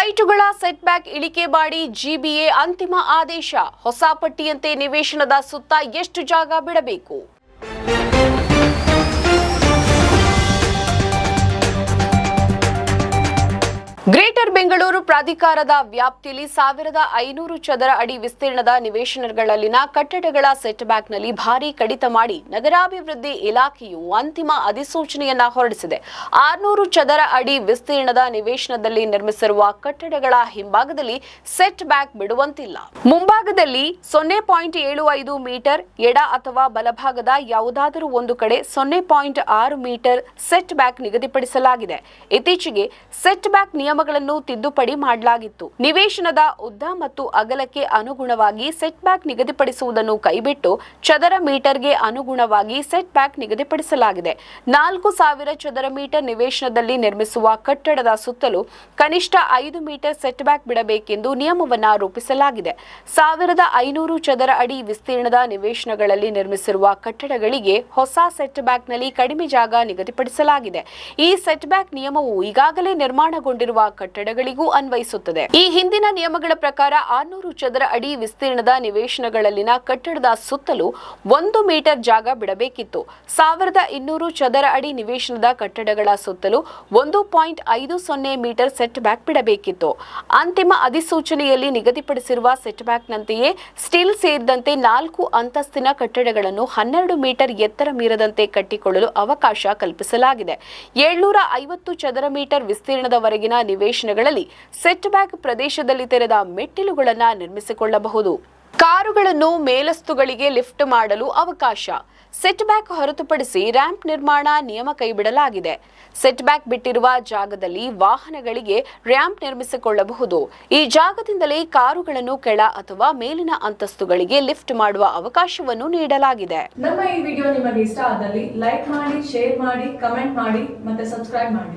ಸೈಟುಗಳ ಸೆಟ್ಬ್ಯಾಕ್ ಇಳಿಕೆ ಮಾಡಿ ಜಿಬಿಎ ಅಂತಿಮ ಆದೇಶ. ಹೊಸ ಪಟ್ಟಿಯಂತೆ ನಿವೇಶನದ ಸುತ್ತ ಎಷ್ಟು ಜಾಗ ಬಿಡಬೇಕು? ಗ್ರೇಟರ್ ಬೆಂಗಳೂರು ಪ್ರಾಧಿಕಾರದ ವ್ಯಾಪ್ತಿಯಲ್ಲಿ 1500 ಚದರ ಅಡಿ ವಿಸ್ತೀರ್ಣದ ನಿವೇಶನಗಳಲ್ಲಿನ ಕಟ್ಟಡಗಳ ಸೆಟ್ಬ್ಯಾಕ್ನಲ್ಲಿ ಭಾರೀ ಕಡಿತ ಮಾಡಿ ನಗರಾಭಿವೃದ್ಧಿ ಇಲಾಖೆಯು ಅಂತಿಮ ಅಧಿಸೂಚನೆಯನ್ನ ಹೊರಡಿಸಿದೆ. 600 ಚದರ ಅಡಿ ವಿಸ್ತೀರ್ಣದ ನಿವೇಶನದಲ್ಲಿ ನಿರ್ಮಿಸಿರುವ ಕಟ್ಟಡಗಳ ಹಿಂಭಾಗದಲ್ಲಿ ಸೆಟ್ ಬ್ಯಾಕ್ ಬಿಡುವಂತಿಲ್ಲ. ಮುಂಭಾಗದಲ್ಲಿ 0.75 ಮೀಟರ್, ಎಡ ಅಥವಾ ಬಲಭಾಗದ ಯಾವುದಾದರೂ ಒಂದು ಕಡೆ 0.6 ಮೀಟರ್ ಸೆಟ್ ಬ್ಯಾಕ್ ನಿಗದಿಪಡಿಸಲಾಗಿದೆ. ಇತ್ತೀಚೆಗೆ ಸೆಟ್ ಬ್ಯಾಕ್ ನಿಯಮಗಳನ್ನು ತಿದ್ದುಪಡಿ ಮಾಡಲಾಗಿತ್ತು. ನಿವೇಶನದ ಉದ್ದ ಮತ್ತು ಅಗಲಕ್ಕೆ ಅನುಗುಣವಾಗಿ ಸೆಟ್ ಬ್ಯಾಕ್ ನಿಗದಿಪಡಿಸುವುದನ್ನು ಕೈಬಿಟ್ಟು ಚದರ ಮೀಟರ್ಗೆ ಅನುಗುಣವಾಗಿ ಸೆಟ್ ಬ್ಯಾಕ್ ನಿಗದಿಪಡಿಸಲಾಗಿದೆ. 4000 ಚದರ ಮೀಟರ್ ನಿವೇಶನದಲ್ಲಿ ನಿರ್ಮಿಸುವ ಕಟ್ಟಡದ ಸುತ್ತಲೂ ಕನಿಷ್ಠ 5 ಮೀಟರ್ ಸೆಟ್ ಬ್ಯಾಕ್ ಬಿಡಬೇಕೆಂದು ನಿಯಮವನ್ನು ರೂಪಿಸಲಾಗಿದೆ. 1500 ಚದರ ಅಡಿ ವಿಸ್ತೀರ್ಣದ ನಿವೇಶನಗಳಲ್ಲಿ ನಿರ್ಮಿಸಿರುವ ಕಟ್ಟಡಗಳಿಗೆ ಹೊಸ ಸೆಟ್ ಬ್ಯಾಕ್ನಲ್ಲಿ ಕಡಿಮೆ ಜಾಗ ನಿಗದಿಪಡಿಸಲಾಗಿದೆ. ಈ ಸೆಟ್ ಬ್ಯಾಕ್ ನಿಯಮವು ಈಗಾಗಲೇ ನಿರ್ಮಾಣಗೊಂಡಿರುವ ಕಟ್ಟಡಗಳಿಗೂ ಅನ್ವಯಿಸುತ್ತದೆ. ಈ ಹಿಂದಿನ ನಿಯಮಗಳ ಪ್ರಕಾರ 600 ಚದರ ಅಡಿ ವಿಸ್ತೀರ್ಣದ ನಿವೇಶನಗಳಲ್ಲಿನ ಕಟ್ಟಡದ ಸುತ್ತಲೂ 1 ಮೀಟರ್ ಜಾಗ ಬಿಡಬೇಕಿತ್ತು. 1200 ಚದರ ಅಡಿ ನಿವೇಶನದ ಕಟ್ಟಡಗಳ ಸುತ್ತಲೂ 1.50 ಮೀಟರ್ ಸೆಟ್ ಬ್ಯಾಕ್ ಬಿಡಬೇಕಿತ್ತು. ಅಂತಿಮ ಅಧಿಸೂಚನೆಯಲ್ಲಿ ನಿಗದಿಪಡಿಸಿರುವ ಸೆಟ್ ಬ್ಯಾಕ್ನಂತೆಯೇ ಸ್ಟೀಲ್ ಸೇರಿದಂತೆ 4 ಅಂತಸ್ತಿನ ಕಟ್ಟಡಗಳನ್ನು 12 ಮೀಟರ್ ಎತ್ತರ ಮೀರದಂತೆ ಕಟ್ಟಿಕೊಳ್ಳಲು ಅವಕಾಶ ಕಲ್ಪಿಸಲಾಗಿದೆ. 750 ಚದರ ಮೀಟರ್ ವಿಸ್ತೀರ್ಣದವರೆಗಿನ ನಿವೇಶನಗಳಲ್ಲಿ ಸೆಟ್ ಬ್ಯಾಕ್ ಪ್ರದೇಶದಲ್ಲಿ ತೆರೆದ ಮೆಟ್ಟಿಲುಗಳನ್ನು ನಿರ್ಮಿಸಿಕೊಳ್ಳಬಹುದು. ಕಾರುಗಳನ್ನು ಮೇಲಸ್ತುಗಳಿಗೆ ಲಿಫ್ಟ್ ಮಾಡಲು ಅವಕಾಶ. ಸೆಟ್ ಬ್ಯಾಕ್ ಹೊರತುಪಡಿಸಿ ರ್ಯಾಂಪ್ ನಿರ್ಮಾಣ ನಿಯಮ ಕೈಬಿಡಲಾಗಿದೆ. ಸೆಟ್ ಬ್ಯಾಕ್ ಬಿಟ್ಟಿರುವ ಜಾಗದಲ್ಲಿ ವಾಹನಗಳಿಗೆ ರ್ಯಾಂಪ್ ನಿರ್ಮಿಸಿಕೊಳ್ಳಬಹುದು. ಈ ಜಾಗದಿಂದಲೇ ಕಾರುಗಳನ್ನು ಕೆಳ ಅಥವಾ ಮೇಲಿನ ಅಂತಸ್ತುಗಳಿಗೆ ಲಿಫ್ಟ್ ಮಾಡುವ ಅವಕಾಶವನ್ನು ನೀಡಲಾಗಿದೆ. ನಮ್ಮ ಈ ವಿಡಿಯೋ ನಿಮಗೆ ಇಷ್ಟ ಆದಲ್ಲಿ ಲೈಕ್ ಮಾಡಿ, ಶೇರ್ ಮಾಡಿ, ಕಮೆಂಟ್ ಮಾಡಿ ಮತ್ತೆ ಸಬ್ಸ್ಕ್ರೈಬ್ ಮಾಡಿ.